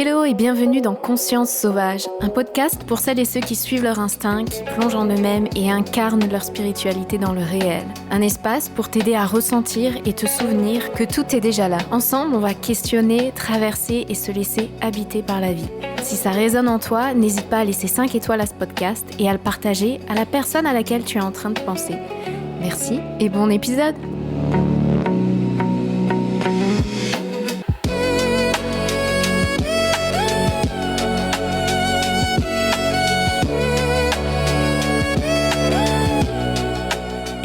Hello et bienvenue dans Conscience Sauvage, un podcast pour celles et ceux qui suivent leur instinct, qui plongent en eux-mêmes et incarnent leur spiritualité dans le réel. Un espace pour t'aider à ressentir et te souvenir que tout est déjà là. Ensemble, on va questionner, traverser et se laisser habiter par la vie. Si ça résonne en toi, n'hésite pas à laisser 5 étoiles à ce podcast et à le partager à la personne à laquelle tu es en train de penser. Merci et bon épisode!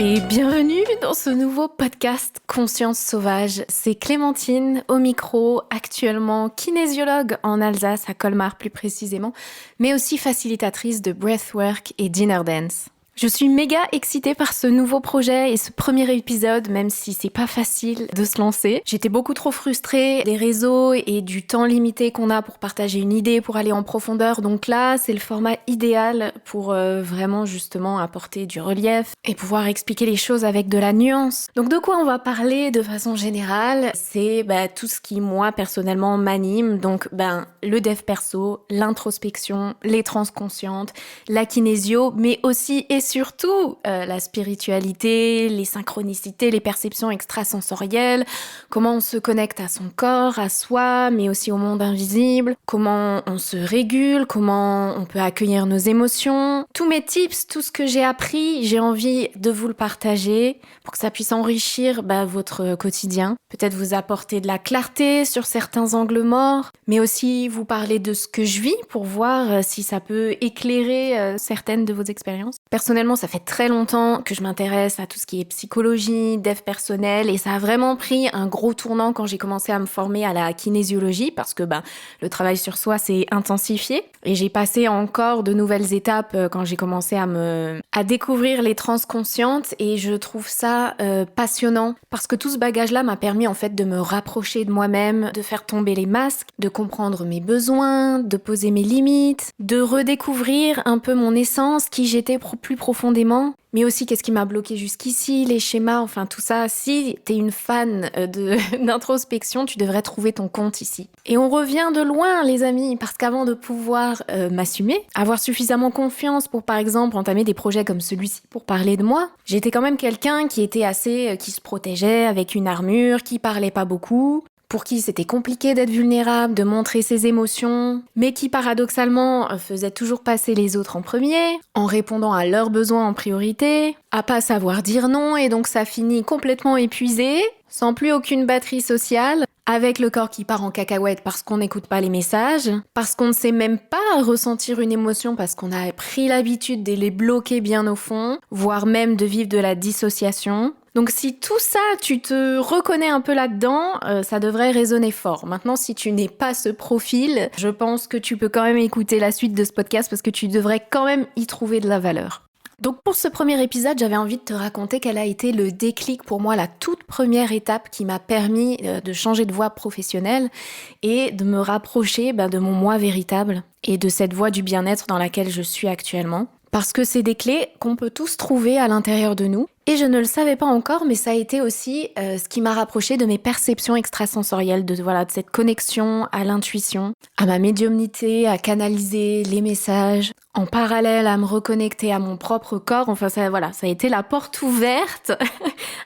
Et bienvenue dans ce nouveau podcast Conscience Sauvage. C'est Clémentine au micro, actuellement kinésiologue en Alsace, à Colmar plus précisément, mais aussi facilitatrice de breathwork et dinner dance. Je suis méga excitée par ce nouveau projet et ce premier épisode, même si c'est pas facile de se lancer. J'étais beaucoup trop frustrée des réseaux et du temps limité qu'on a pour partager une idée, pour aller en profondeur. Donc là, c'est le format idéal pour vraiment justement apporter du relief et pouvoir expliquer les choses avec de la nuance. Donc de quoi on va parler de façon générale? C'est tout ce qui, moi, personnellement, m'anime. Donc le dev perso, l'introspection, les transconscientes, la kinésio, mais aussi et surtout la spiritualité, les synchronicités, les perceptions extrasensorielles, comment on se connecte à son corps, à soi, mais aussi au monde invisible, comment on se régule, comment on peut accueillir nos émotions. Tous mes tips, tout ce que j'ai appris, j'ai envie de vous le partager pour que ça puisse enrichir votre quotidien. Peut-être vous apporter de la clarté sur certains angles morts, mais aussi vous parler de ce que je vis pour voir si ça peut éclairer certaines de vos expériences. Personnellement, ça fait très longtemps que je m'intéresse à tout ce qui est psychologie, dev personnel, et ça a vraiment pris un gros tournant quand j'ai commencé à me former à la kinésiologie, parce que le travail sur soi s'est intensifié, et j'ai passé encore de nouvelles étapes quand j'ai commencé à découvrir les transconscientes, et je trouve ça passionnant, parce que tout ce bagage-là m'a permis en fait de me rapprocher de moi-même, de faire tomber les masques, de comprendre mes besoins, de poser mes limites, de redécouvrir un peu mon essence, qui j'étais plus profondément, mais aussi qu'est-ce qui m'a bloqué jusqu'ici, les schémas, enfin tout ça. Si t'es une fan d'introspection, tu devrais trouver ton compte ici. Et on revient de loin, les amis, parce qu'avant de pouvoir m'assumer, avoir suffisamment confiance pour, par exemple, entamer des projets comme celui-ci pour parler de moi, j'étais quand même quelqu'un qui était qui se protégeait avec une armure, qui parlait pas beaucoup, pour qui c'était compliqué d'être vulnérable, de montrer ses émotions, mais qui paradoxalement faisait toujours passer les autres en premier, en répondant à leurs besoins en priorité, à pas savoir dire non, et donc ça finit complètement épuisé, sans plus aucune batterie sociale, avec le corps qui part en cacahuète parce qu'on n'écoute pas les messages, parce qu'on ne sait même pas ressentir une émotion parce qu'on a pris l'habitude de les bloquer bien au fond, voire même de vivre de la dissociation. Donc si tout ça, tu te reconnais un peu là-dedans, ça devrait résonner fort. Maintenant, si tu n'es pas ce profil, je pense que tu peux quand même écouter la suite de ce podcast parce que tu devrais quand même y trouver de la valeur. Donc pour ce premier épisode, j'avais envie de te raconter quel a été le déclic pour moi, la toute première étape qui m'a permis de changer de voie professionnelle et de me rapprocher de mon moi véritable et de cette voie du bien-être dans laquelle je suis actuellement. Parce que c'est des clés qu'on peut tous trouver à l'intérieur de nous. Et je ne le savais pas encore, mais ça a été aussi ce qui m'a rapproché de mes perceptions extrasensorielles, de cette connexion à l'intuition, à ma médiumnité, à canaliser les messages, en parallèle à me reconnecter à mon propre corps. Enfin, ça a été la porte ouverte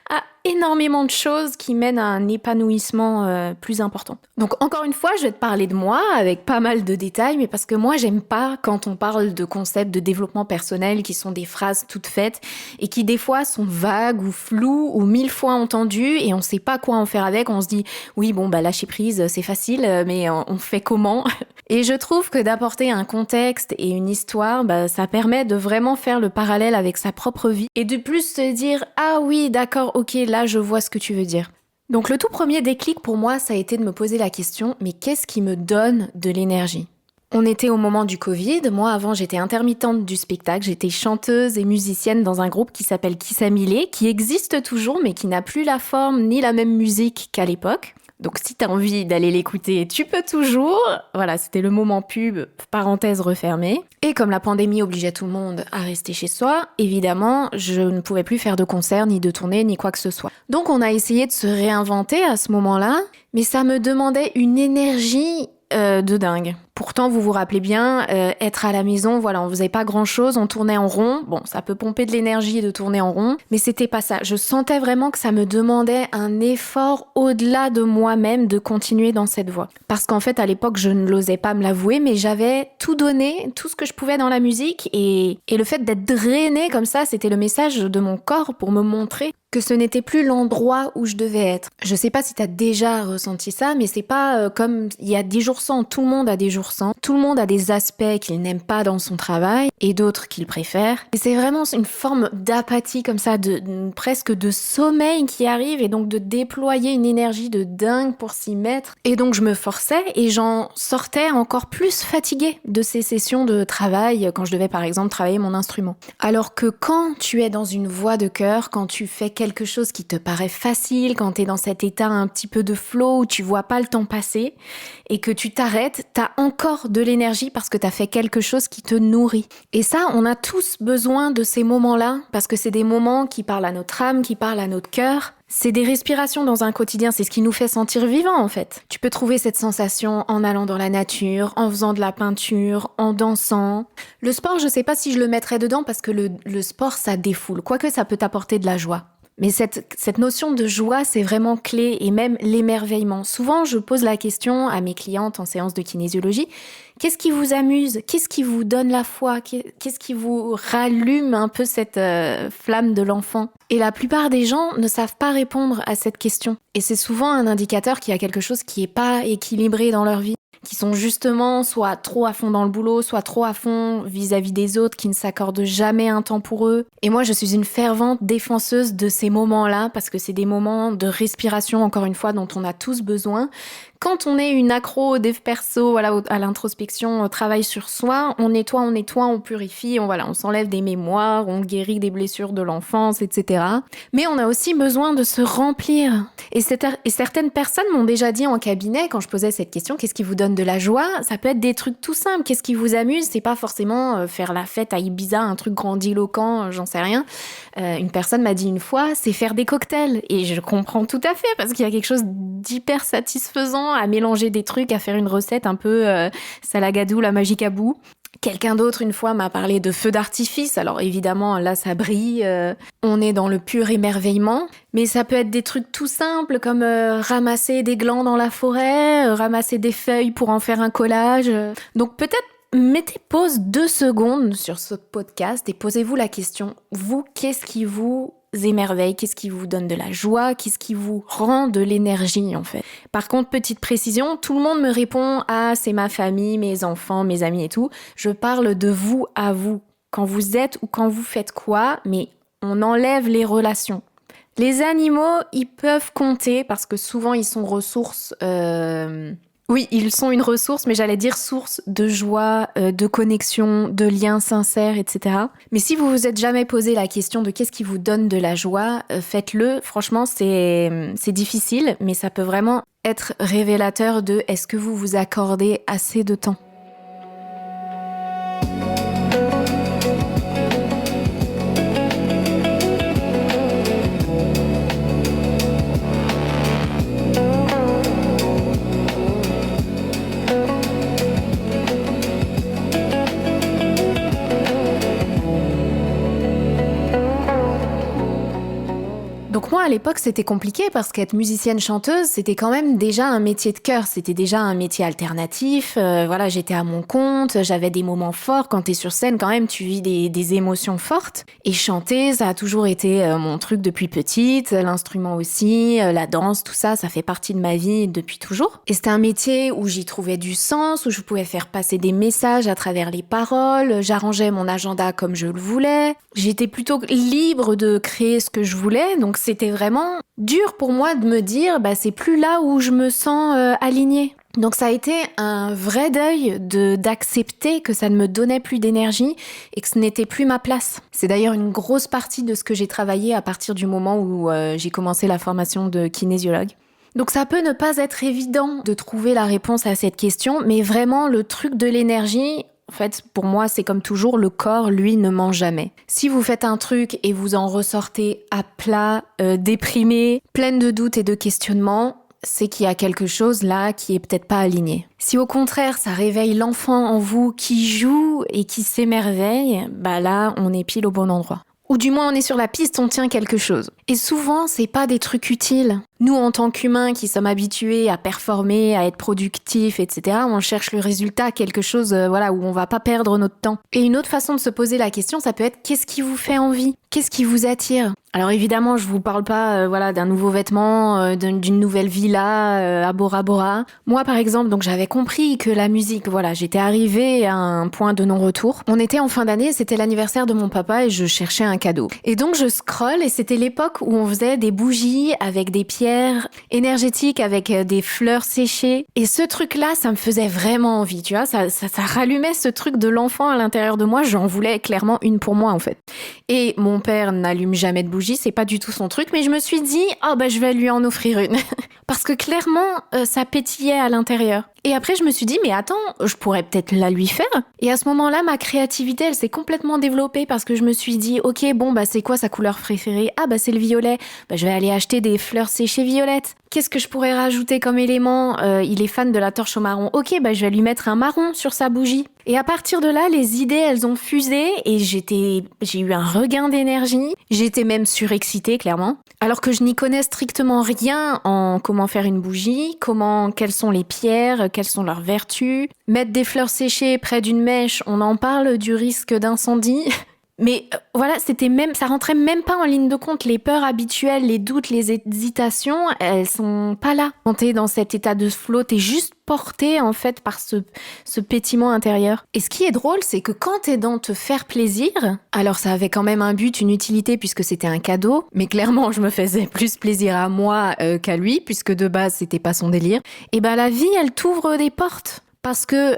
à énormément de choses qui mènent à un épanouissement plus important. Donc encore une fois, je vais te parler de moi avec pas mal de détails, mais parce que moi, j'aime pas quand on parle de concepts de développement personnel qui sont des phrases toutes faites et qui des fois sont vagues ou floues ou 1000 fois entendues et on sait pas quoi en faire avec. On se dit, oui, lâcher prise, c'est facile, mais on fait comment? Et je trouve que d'apporter un contexte et une histoire, ça permet de vraiment faire le parallèle avec sa propre vie et de plus se dire « Ah oui, d'accord, ok, là je vois ce que tu veux dire ». Donc le tout premier déclic pour moi, ça a été de me poser la question « Mais qu'est-ce qui me donne de l'énergie ?» On était au moment du Covid. Moi, avant, j'étais intermittente du spectacle. J'étais chanteuse et musicienne dans un groupe qui s'appelle Kissamilé, qui existe toujours, mais qui n'a plus la forme ni la même musique qu'à l'époque. Donc si t'as envie d'aller l'écouter, tu peux toujours. Voilà, c'était le moment pub, parenthèse refermée. Et comme la pandémie obligeait tout le monde à rester chez soi, évidemment, je ne pouvais plus faire de concerts, ni de tournées, ni quoi que ce soit. Donc on a essayé de se réinventer à ce moment-là, mais ça me demandait une énergie de dingue. Pourtant, vous vous rappelez bien, être à la maison, voilà, on faisait pas grand-chose, on tournait en rond. Bon, ça peut pomper de l'énergie de tourner en rond, mais c'était pas ça. Je sentais vraiment que ça me demandait un effort au-delà de moi-même de continuer dans cette voie. Parce qu'en fait, à l'époque, je ne l'osais pas me l'avouer, mais j'avais tout donné, tout ce que je pouvais dans la musique, et le fait d'être drainée comme ça, c'était le message de mon corps pour me montrer que ce n'était plus l'endroit où je devais être. Je sais pas si t'as déjà ressenti ça, mais c'est pas comme il y a des jours sans, tout le monde a des jours sans, tout le monde a des aspects qu'il n'aime pas dans son travail et d'autres qu'il préfère. Et c'est vraiment une forme d'apathie comme ça, presque de sommeil qui arrive et donc de déployer une énergie de dingue pour s'y mettre. Et donc je me forçais et j'en sortais encore plus fatiguée de ces sessions de travail quand je devais par exemple travailler mon instrument. Alors que quand tu es dans une voie de cœur, quand tu fais quelque chose qui te paraît facile, quand t'es dans cet état un petit peu de flow où tu vois pas le temps passer et que tu t'arrêtes, t'as encore de l'énergie parce que t'as fait quelque chose qui te nourrit. Et ça, on a tous besoin de ces moments-là parce que c'est des moments qui parlent à notre âme, qui parlent à notre cœur. C'est des respirations dans un quotidien, c'est ce qui nous fait sentir vivants en fait. Tu peux trouver cette sensation en allant dans la nature, en faisant de la peinture, en dansant. Le sport, je sais pas si je le mettrais dedans parce que le sport, ça défoule, quoique ça peut t'apporter de la joie. Mais cette notion de joie, c'est vraiment clé et même l'émerveillement. Souvent, je pose la question à mes clientes en séance de kinésiologie, qu'est-ce qui vous amuse? Qu'est-ce qui vous donne la foi? Qu'est-ce qui vous rallume un peu cette flamme de l'enfant? Et la plupart des gens ne savent pas répondre à cette question. Et c'est souvent un indicateur qu'il y a quelque chose qui n'est pas équilibré dans leur vie, qui sont justement soit trop à fond dans le boulot, soit trop à fond vis-à-vis des autres, qui ne s'accordent jamais un temps pour eux. Et moi, je suis une fervente défenseuse de ces moments-là, parce que c'est des moments de respiration, encore une fois, dont on a tous besoin. Quand on est une accro au dev perso, voilà, à l'introspection, au travail sur soi, on nettoie, on purifie, on s'enlève des mémoires, on guérit des blessures de l'enfance, etc. Mais on a aussi besoin de se remplir. Et certaines personnes m'ont déjà dit en cabinet, quand je posais cette question, qu'est-ce qui vous donne de la joie? Ça peut être des trucs tout simples. Qu'est-ce qui vous amuse? C'est pas forcément faire la fête à Ibiza, un truc grandiloquent, j'en sais rien. Une personne m'a dit une fois, c'est faire des cocktails. Et je comprends tout à fait, parce qu'il y a quelque chose d'hyper satisfaisant à mélanger des trucs, à faire une recette un peu salagadou, la magique à bout. Quelqu'un d'autre, une fois, m'a parlé de feux d'artifice. Alors évidemment, là, ça brille. On est dans le pur émerveillement. Mais ça peut être des trucs tout simples, comme ramasser des glands dans la forêt, ramasser des feuilles pour en faire un collage. Donc peut-être mettez pause 2 secondes sur ce podcast et posez-vous la question. Vous, qu'est-ce qui vous émerveille? Qu'est-ce qui vous donne de la joie? Qu'est-ce qui vous rend de l'énergie, en fait? Par contre, petite précision, tout le monde me répond « Ah, c'est ma famille, mes enfants, mes amis et tout ». Je parle de vous à vous, quand vous êtes ou quand vous faites quoi, mais on enlève les relations. Les animaux, ils peuvent compter parce que souvent, ils sont ressources... Oui, ils sont une ressource, mais j'allais dire source de joie, de connexion, de liens sincères, etc. Mais si vous vous êtes jamais posé la question de qu'est-ce qui vous donne de la joie, faites-le. Franchement, c'est difficile, mais ça peut vraiment être révélateur de est-ce que vous vous accordez assez de temps. Donc moi, à l'époque, c'était compliqué parce qu'être musicienne-chanteuse, c'était quand même déjà un métier de cœur. C'était déjà un métier alternatif. Voilà, j'étais à mon compte, j'avais des moments forts. Quand t'es sur scène, quand même, tu vis des émotions fortes. Et chanter, ça a toujours été mon truc depuis petite. L'instrument aussi, la danse, tout ça, ça fait partie de ma vie depuis toujours. Et c'était un métier où j'y trouvais du sens, où je pouvais faire passer des messages à travers les paroles. J'arrangeais mon agenda comme je le voulais. J'étais plutôt libre de créer ce que je voulais, donc c'était vraiment dur pour moi de me dire c'est plus là où je me sens alignée. Donc ça a été un vrai deuil d'accepter que ça ne me donnait plus d'énergie et que ce n'était plus ma place. C'est d'ailleurs une grosse partie de ce que j'ai travaillé à partir du moment où j'ai commencé la formation de kinésiologue. Donc ça peut ne pas être évident de trouver la réponse à cette question, mais vraiment le truc de l'énergie... En fait, pour moi, c'est comme toujours, le corps, lui, ne ment jamais. Si vous faites un truc et vous en ressortez à plat, déprimé, pleine de doutes et de questionnements, c'est qu'il y a quelque chose là qui est peut-être pas aligné. Si au contraire, ça réveille l'enfant en vous qui joue et qui s'émerveille, bah là, on est pile au bon endroit. Ou du moins, on est sur la piste, on tient quelque chose. Et souvent, c'est pas des trucs utiles. Nous, en tant qu'humains qui sommes habitués à performer, à être productifs, etc., on cherche le résultat, quelque chose où on va pas perdre notre temps. Et une autre façon de se poser la question, ça peut être qu'est-ce qui vous fait envie ? Qu'est-ce qui vous attire ? Alors évidemment, je vous parle pas d'un nouveau vêtement, d'une nouvelle villa à Bora Bora. Moi, par exemple, donc j'avais compris que la musique, j'étais arrivée à un point de non-retour. On était en fin d'année, c'était l'anniversaire de mon papa et je cherchais un cadeau. Et donc je scrolle et c'était l'époque où on faisait des bougies avec des pierres énergétiques, avec des fleurs séchées. Et ce truc-là, ça me faisait vraiment envie, tu vois. Ça rallumait ce truc de l'enfant à l'intérieur de moi. J'en voulais clairement une pour moi, en fait. Et mon père n'allume jamais de bougies, c'est pas du tout son truc, mais je me suis dit, je vais lui en offrir une. Parce que clairement, ça pétillait à l'intérieur. Et après, je me suis dit, mais attends, je pourrais peut-être la lui faire. Et à ce moment-là, ma créativité, elle s'est complètement développée parce que je me suis dit, ok, c'est quoi sa couleur préférée ? C'est le violet. Je vais aller acheter des fleurs séchées violettes. Qu'est-ce que je pourrais rajouter comme élément ? Il est fan de la torche au marron. Ok, je vais lui mettre un marron sur sa bougie. Et à partir de là, les idées, elles ont fusé et j'ai eu un regain d'énergie. J'étais même surexcitée, clairement. Alors que je n'y connais strictement rien en comment faire une bougie, quelles sont les pierres, quelles sont leurs vertus. Mettre des fleurs séchées près d'une mèche, on en parle du risque d'incendie. Mais ça rentrait même pas en ligne de compte. Les peurs habituelles, les doutes, les hésitations, elles sont pas là. Quand t'es dans cet état de flow, t'es juste porté en fait par ce pétillement intérieur. Et ce qui est drôle, c'est que quand t'es dans te faire plaisir, alors ça avait quand même un but, une utilité puisque c'était un cadeau, mais clairement je me faisais plus plaisir à moi qu'à lui puisque de base c'était pas son délire. Et la vie, elle t'ouvre des portes. Parce que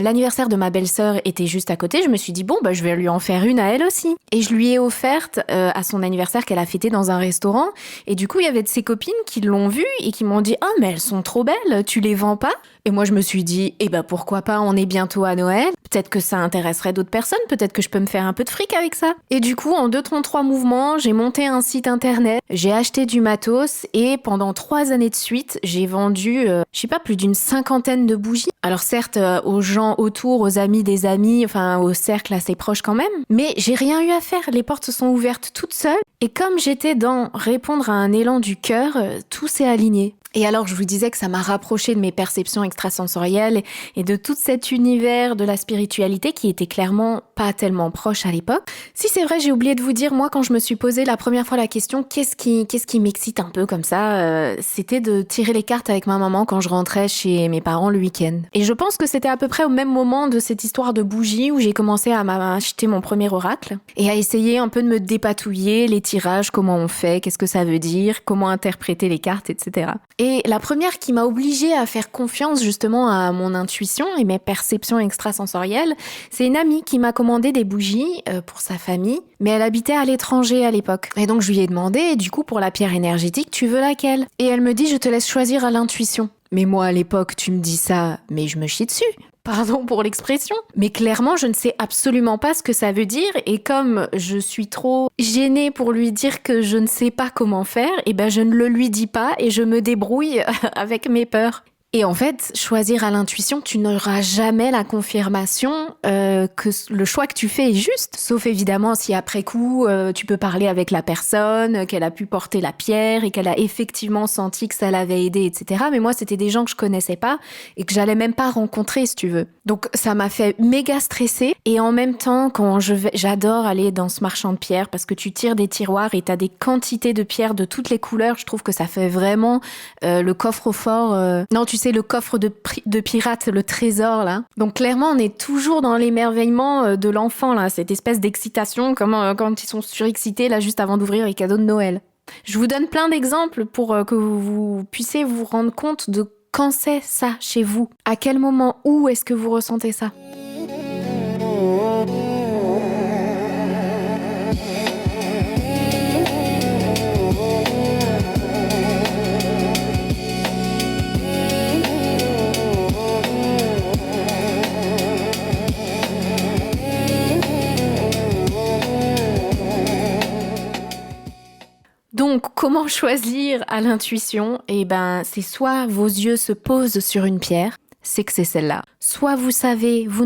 l'anniversaire de ma belle-sœur était juste à côté, je me suis dit, je vais lui en faire une à elle aussi. Et je lui ai offerte à son anniversaire qu'elle a fêté dans un restaurant. Et du coup, il y avait de ses copines qui l'ont vue et qui m'ont dit, « Oh, mais elles sont trop belles, tu les vends pas ?» Et moi, je me suis dit, pourquoi pas, on est bientôt à Noël. Peut-être que ça intéresserait d'autres personnes, peut-être que je peux me faire un peu de fric avec ça. Et du coup, en 2-3 mouvements, j'ai monté un site internet, j'ai acheté du matos et pendant 3 années de suite, j'ai vendu, plus d'une 50aine de bougies. Alors certes, aux gens autour, aux amis des amis, au cercle assez proche quand même, mais j'ai rien eu à faire. Les portes se sont ouvertes toutes seules et comme j'étais dans répondre à un élan du cœur, tout s'est aligné. Et alors, je vous disais que ça m'a rapproché de mes perceptions extrasensorielles et de tout cet univers de la spiritualité qui était clairement pas tellement proche à l'époque. Si c'est vrai, j'ai oublié de vous dire, moi, quand je me suis posé la première fois la question, qu'est-ce qui m'excite un peu comme ça, c'était de tirer les cartes avec ma maman quand je rentrais chez mes parents le week-end. Et je pense que c'était à peu près au même moment de cette histoire de bougie où j'ai commencé à m'acheter mon premier oracle et à essayer un peu de me dépatouiller les tirages, comment on fait, qu'est-ce que ça veut dire, comment interpréter les cartes, etc. Et la première qui m'a obligée à faire confiance justement à mon intuition et mes perceptions extrasensorielles, c'est une amie qui m'a commandé des bougies pour sa famille, mais elle habitait à l'étranger à l'époque. Et donc je lui ai demandé, et du coup pour la pierre énergétique, tu veux laquelle ? Et elle me dit, je te laisse choisir à l'intuition. Mais moi à l'époque, tu me dis ça, mais je me chie dessus. Pardon pour l'expression, mais clairement, je ne sais absolument pas ce que ça veut dire et comme je suis trop gênée pour lui dire que je ne sais pas comment faire, je ne le lui dis pas et je me débrouille avec mes peurs. Et en fait, choisir à l'intuition, tu n'auras jamais la confirmation que le choix que tu fais est juste. Sauf évidemment si après coup, tu peux parler avec la personne, qu'elle a pu porter la pierre et qu'elle a effectivement senti que ça l'avait aidé, etc. Mais moi, c'était des gens que je connaissais pas et que j'allais même pas rencontrer, si tu veux. Donc ça m'a fait méga stresser. Et en même temps, j'adore aller dans ce marchand de pierres parce que tu tires des tiroirs et t'as des quantités de pierres de toutes les couleurs. Je trouve que ça fait vraiment le coffre-fort. Non, tu sais, le coffre de pirate, le trésor, là. Donc clairement, on est toujours dans l'émerveillement de l'enfant, là, cette espèce d'excitation, comme quand ils sont surexcités, là, juste avant d'ouvrir les cadeaux de Noël. Je vous donne plein d'exemples pour que vous puissiez vous rendre compte de quand c'est ça chez vous. À quel moment, où est-ce que vous ressentez ça ? Donc, comment choisir à l'intuition? C'est soit vos yeux se posent sur une pierre, c'est que c'est celle-là. Soit vous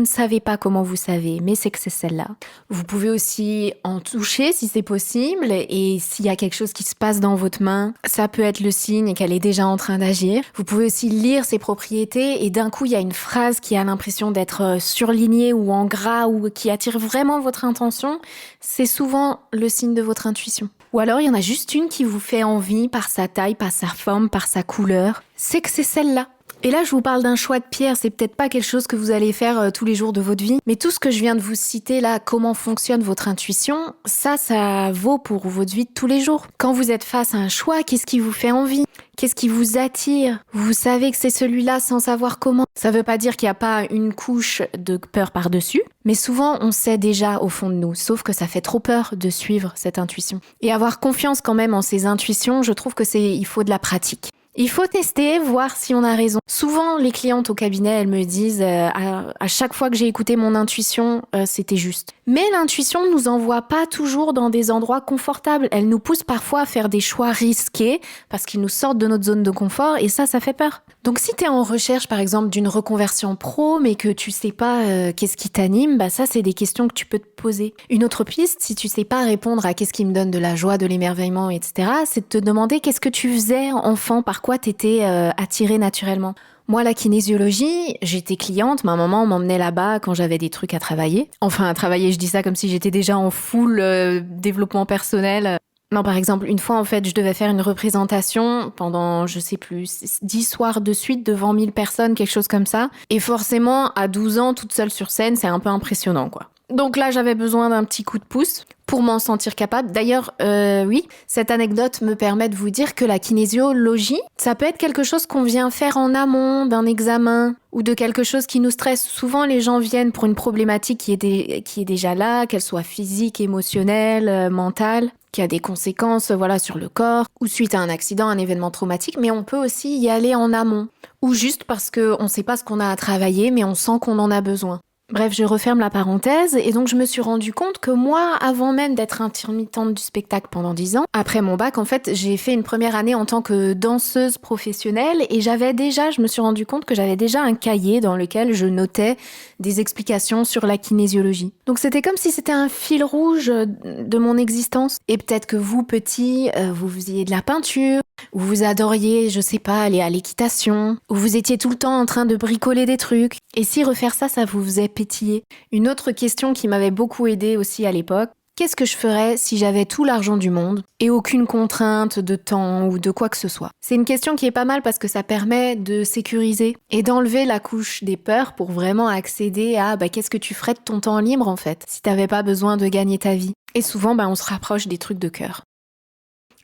ne savez pas comment vous savez, mais c'est que c'est celle-là. Vous pouvez aussi en toucher si c'est possible, et s'il y a quelque chose qui se passe dans votre main, ça peut être le signe qu'elle est déjà en train d'agir. Vous pouvez aussi lire ses propriétés, et d'un coup, il y a une phrase qui a l'impression d'être surlignée ou en gras, ou qui attire vraiment votre intention. C'est souvent le signe de votre intuition. Ou alors, il y en a juste une qui vous fait envie par sa taille, par sa forme, par sa couleur. C'est que c'est celle-là. Et là, je vous parle d'un choix de pierre, c'est peut-être pas quelque chose que vous allez faire tous les jours de votre vie, mais tout ce que je viens de vous citer là, comment fonctionne votre intuition, ça vaut pour votre vie de tous les jours. Quand vous êtes face à un choix, qu'est-ce qui vous fait envie? Qu'est-ce qui vous attire? Vous savez que c'est celui-là sans savoir comment. Ça veut pas dire qu'il n'y a pas une couche de peur par-dessus, mais souvent on sait déjà au fond de nous, sauf que ça fait trop peur de suivre cette intuition. Et avoir confiance quand même en ses intuitions, je trouve il faut de la pratique. Il faut tester, voir si on a raison. Souvent, les clientes au cabinet, elles me disent à chaque fois que j'ai écouté mon intuition, c'était juste. Mais l'intuition ne nous envoie pas toujours dans des endroits confortables. Elle nous pousse parfois à faire des choix risqués parce qu'ils nous sortent de notre zone de confort et ça fait peur. Donc si tu es en recherche par exemple d'une reconversion pro mais que tu sais pas qu'est-ce qui t'anime, ça c'est des questions que tu peux te poser. Une autre piste, si tu sais pas répondre à qu'est-ce qui me donne de la joie, de l'émerveillement, etc., c'est de te demander qu'est-ce que tu faisais enfant, par quoi t'étais attiré naturellement. Moi, la kinésiologie, j'étais cliente, ma maman m'emmenait là-bas quand j'avais des trucs à travailler. Enfin, à travailler, je dis ça comme si j'étais déjà en full développement personnel. Non, par exemple, une fois, en fait, je devais faire une représentation pendant, je sais plus, 10 soirs de suite devant 1000 personnes, quelque chose comme ça. Et forcément, à 12 ans, toute seule sur scène, c'est un peu impressionnant, quoi. Donc là, j'avais besoin d'un petit coup de pouce pour m'en sentir capable. D'ailleurs, oui, cette anecdote me permet de vous dire que la kinésiologie, ça peut être quelque chose qu'on vient faire en amont d'un examen ou de quelque chose qui nous stresse. Souvent, les gens viennent pour une problématique qui est déjà là, qu'elle soit physique, émotionnelle, mentale, qui a des conséquences sur le corps, ou suite à un accident, un événement traumatique, mais on peut aussi y aller en amont, ou juste parce qu'on ne sait pas ce qu'on a à travailler, mais on sent qu'on en a besoin. Bref, je referme la parenthèse, et donc je me suis rendu compte que moi, avant même d'être intermittente du spectacle pendant 10 ans, après mon bac, en fait, j'ai fait une première année en tant que danseuse professionnelle, et je me suis rendu compte que j'avais déjà un cahier dans lequel je notais des explications sur la kinésiologie. Donc c'était comme si c'était un fil rouge de mon existence. Et peut-être que vous, petit, vous faisiez de la peinture, ou vous adoriez, je sais pas, aller à l'équitation, ou vous étiez tout le temps en train de bricoler des trucs. Et si refaire ça, ça vous faisait pétiller? Une autre question qui m'avait beaucoup aidée aussi à l'époque, qu'est-ce que je ferais si j'avais tout l'argent du monde et aucune contrainte de temps ou de quoi que ce soit? C'est une question qui est pas mal parce que ça permet de sécuriser et d'enlever la couche des peurs pour vraiment accéder à qu'est-ce que tu ferais de ton temps libre en fait, si t'avais pas besoin de gagner ta vie. Et souvent, on se rapproche des trucs de cœur.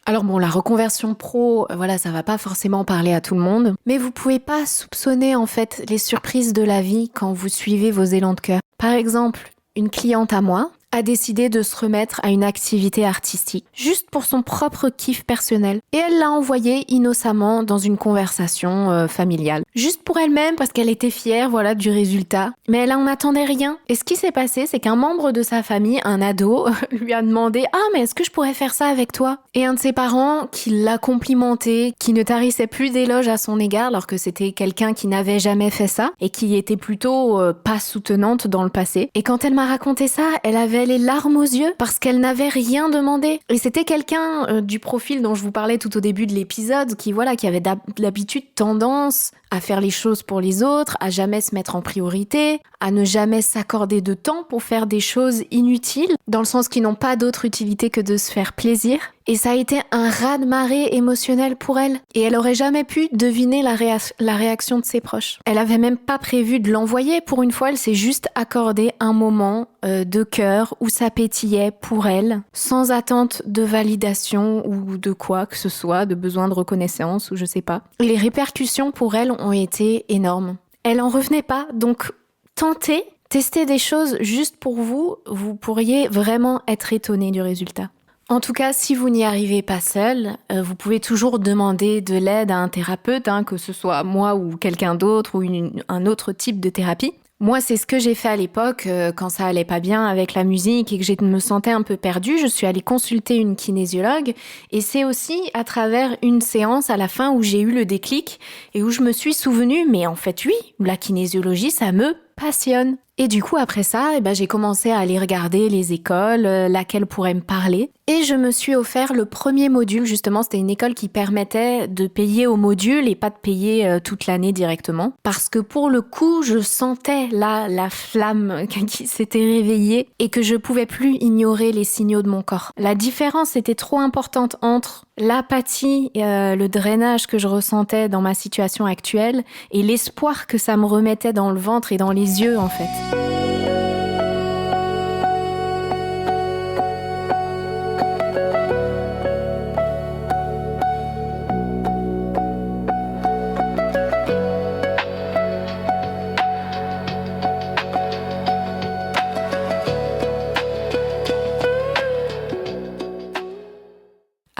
Alors bon, la reconversion pro, ça va pas forcément parler à tout le monde, mais vous pouvez pas soupçonner en fait les surprises de la vie quand vous suivez vos élans de cœur. Par exemple, une cliente à moi a décidé de se remettre à une activité artistique, juste pour son propre kiff personnel. Et elle l'a envoyé innocemment dans une conversation familiale. Juste pour elle-même, parce qu'elle était fière, du résultat. Mais elle en attendait rien. Et ce qui s'est passé, c'est qu'un membre de sa famille, un ado, lui a demandé « Ah, mais est-ce que je pourrais faire ça avec toi ?» Et un de ses parents, qui l'a complimenté, qui ne tarissait plus d'éloges à son égard, alors que c'était quelqu'un qui n'avait jamais fait ça, et qui était plutôt pas soutenante dans le passé. Et quand elle m'a raconté ça, elle avait les larmes aux yeux parce qu'elle n'avait rien demandé. Et c'était quelqu'un du profil dont je vous parlais tout au début de l'épisode qui avait d'habitude tendance à faire les choses pour les autres, à jamais se mettre en priorité, à ne jamais s'accorder de temps pour faire des choses inutiles, dans le sens qui n'ont pas d'autre utilité que de se faire plaisir. Et ça a été un raz-de-marée émotionnel pour elle. Et elle aurait jamais pu deviner la réaction de ses proches. Elle avait même pas prévu de l'envoyer. Pour une fois, elle s'est juste accordé un moment de cœur où ça pétillait pour elle, sans attente de validation ou de quoi que ce soit, de besoin de reconnaissance ou je sais pas. Et les répercussions pour elle ont été énormes. Elle en revenait pas, donc testez des choses juste pour vous, vous pourriez vraiment être étonné du résultat. En tout cas, si vous n'y arrivez pas seul, vous pouvez toujours demander de l'aide à un thérapeute, que ce soit moi ou quelqu'un d'autre ou un autre type de thérapie. Moi, c'est ce que j'ai fait à l'époque quand ça allait pas bien avec la musique et que je me sentais un peu perdue. Je suis allée consulter une kinésiologue et c'est aussi à travers une séance à la fin où j'ai eu le déclic et où je me suis souvenue, mais en fait oui, la kinésiologie, ça me passionne. Et du coup, après ça, j'ai commencé à aller regarder les écoles, laquelle pourrait me parler. Et je me suis offert le premier module, justement, c'était une école qui permettait de payer au module et pas de payer toute l'année directement. Parce que pour le coup, je sentais là la flamme qui s'était réveillée et que je pouvais plus ignorer les signaux de mon corps. La différence était trop importante entre l'apathie, le drainage que je ressentais dans ma situation actuelle et l'espoir que ça me remettait dans le ventre et dans les yeux, en fait.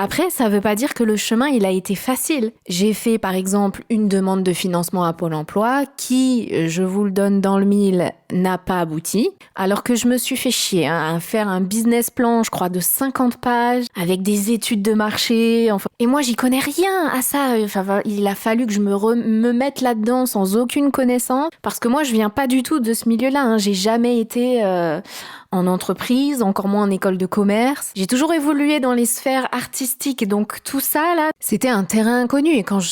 Après, ça veut pas dire que le chemin, il a été facile. J'ai fait, par exemple, une demande de financement à Pôle emploi qui, je vous le donne dans le mille, n'a pas abouti. Alors que je me suis fait chier à faire un business plan, je crois, de 50 pages, avec des études de marché. Enfin. Et moi, j'y connais rien à ça. Enfin, il a fallu que je me mette là-dedans sans aucune connaissance. Parce que moi, je viens pas du tout de ce milieu-là. J'ai jamais été... en entreprise, encore moins en école de commerce. J'ai toujours évolué dans les sphères artistiques, donc tout ça là, c'était un terrain inconnu. Et quand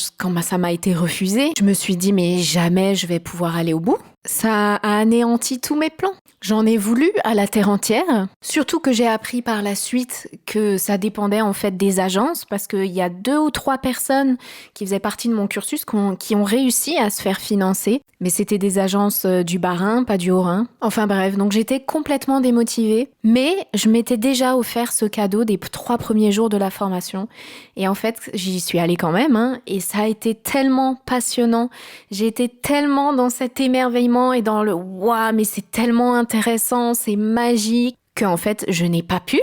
ça m'a été refusé, je me suis dit mais jamais je vais pouvoir aller au bout. Ça a anéanti tous mes plans. J'en ai voulu à la terre entière, surtout que j'ai appris par la suite que ça dépendait en fait des agences, parce qu'il y a 2 ou 3 personnes qui faisaient partie de mon cursus qui ont réussi à se faire financer, mais c'était des agences du Bas-Rhin, pas du Haut-Rhin. Enfin bref, donc j'étais complètement démotivée, mais je m'étais déjà offert ce cadeau des 3 premiers jours de la formation, et en fait j'y suis allée quand même, et ça a été tellement passionnant, j'ai été tellement dans cet émerveillement et dans le « waouh, mais c'est tellement intéressant, c'est magique » qu'en fait, je n'ai pas pu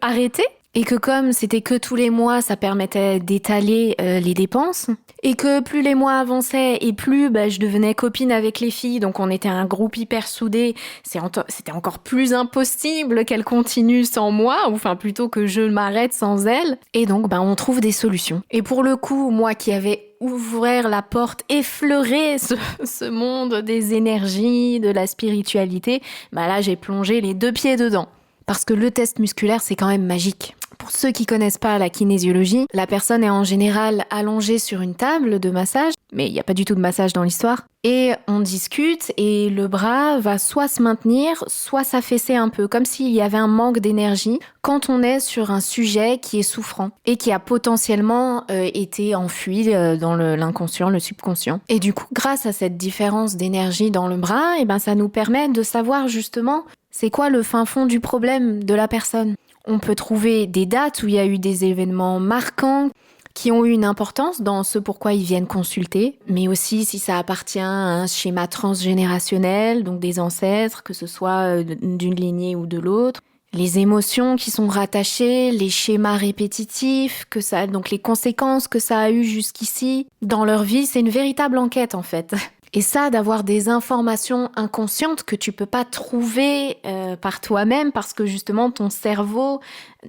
arrêter. Et que comme c'était que tous les mois, ça permettait d'étaler les dépenses. Et que plus les mois avançaient et plus je devenais copine avec les filles, donc on était un groupe hyper soudé, c'était encore plus impossible qu'elles continuent sans moi, ou enfin plutôt que je m'arrête sans elles. Et donc on trouve des solutions. Et pour le coup, moi qui avais ouvert la porte, effleurer ce monde des énergies, de la spiritualité, là j'ai plongé les 2 pieds dedans. Parce que le test musculaire, c'est quand même magique. Pour ceux qui connaissent pas la kinésiologie, la personne est en général allongée sur une table de massage, mais il n'y a pas du tout de massage dans l'histoire. Et on discute et le bras va soit se maintenir, soit s'affaisser un peu, comme s'il y avait un manque d'énergie quand on est sur un sujet qui est souffrant et qui a potentiellement été enfui dans l'inconscient, le subconscient. Et du coup, grâce à cette différence d'énergie dans le bras, ça nous permet de savoir justement c'est quoi le fin fond du problème de la personne. On peut trouver des dates où il y a eu des événements marquants qui ont eu une importance dans ce pourquoi ils viennent consulter, mais aussi si ça appartient à un schéma transgénérationnel, donc des ancêtres, que ce soit d'une lignée ou de l'autre. Les émotions qui sont rattachées, les schémas répétitifs, donc les conséquences que ça a eu jusqu'ici dans leur vie, c'est une véritable enquête en fait. Et ça, d'avoir des informations inconscientes que tu peux pas trouver par toi-même parce que justement ton cerveau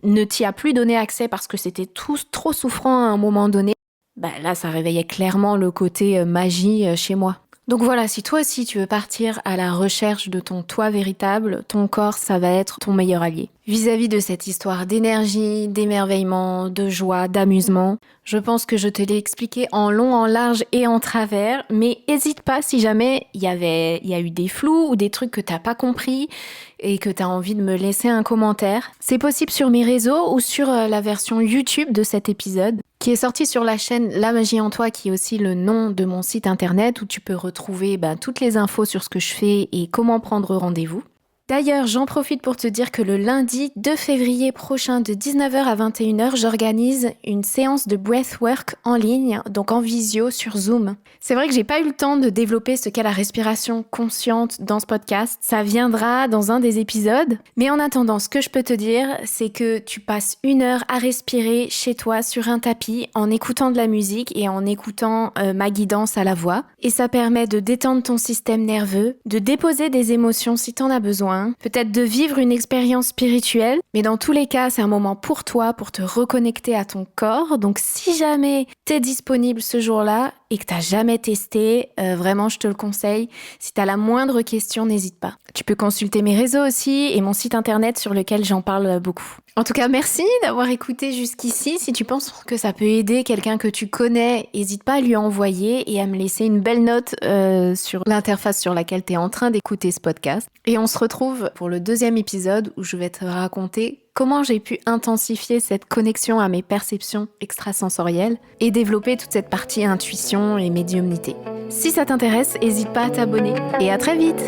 ne t'y a plus donné accès parce que c'était trop souffrant à un moment donné, là ça réveillait clairement le côté magie chez moi. Donc voilà, si toi aussi tu veux partir à la recherche de ton toi véritable, ton corps, ça va être ton meilleur allié. Vis-à-vis de cette histoire d'énergie, d'émerveillement, de joie, d'amusement, je pense que je te l'ai expliqué en long, en large et en travers, mais hésite pas si jamais il y a eu des flous ou des trucs que t'as pas compris et que t'as envie de me laisser un commentaire. C'est possible sur mes réseaux ou sur la version YouTube de cet épisode, qui est sortie sur la chaîne La Magie en Toi, qui est aussi le nom de mon site internet où tu peux retrouver toutes les infos sur ce que je fais et comment prendre rendez-vous. D'ailleurs, j'en profite pour te dire que le lundi 2 février prochain de 19h à 21h, j'organise une séance de breathwork en ligne, donc en visio sur Zoom. C'est vrai que j'ai pas eu le temps de développer ce qu'est la respiration consciente dans ce podcast. Ça viendra dans un des épisodes. Mais en attendant, ce que je peux te dire, c'est que tu passes 1 heure à respirer chez toi sur un tapis en écoutant de la musique et en écoutant ma guidance à la voix. Et ça permet de détendre ton système nerveux, de déposer des émotions si t'en as besoin, peut-être de vivre une expérience spirituelle, mais dans tous les cas, c'est un moment pour toi, pour te reconnecter à ton corps. Donc si jamais t'es disponible ce jour-là et que t'as jamais testé, vraiment je te le conseille. Si t'as la moindre question, n'hésite pas. Tu peux consulter mes réseaux aussi et mon site internet sur lequel j'en parle beaucoup. En tout cas, merci d'avoir écouté jusqu'ici. Si tu penses que ça peut aider quelqu'un que tu connais, n'hésite pas à lui envoyer et à me laisser une belle note sur l'interface sur laquelle tu es en train d'écouter ce podcast. Et on se retrouve pour le 2e épisode où je vais te raconter comment j'ai pu intensifier cette connexion à mes perceptions extrasensorielles et développer toute cette partie intuition et médiumnité. Si ça t'intéresse, n'hésite pas à t'abonner et à très vite!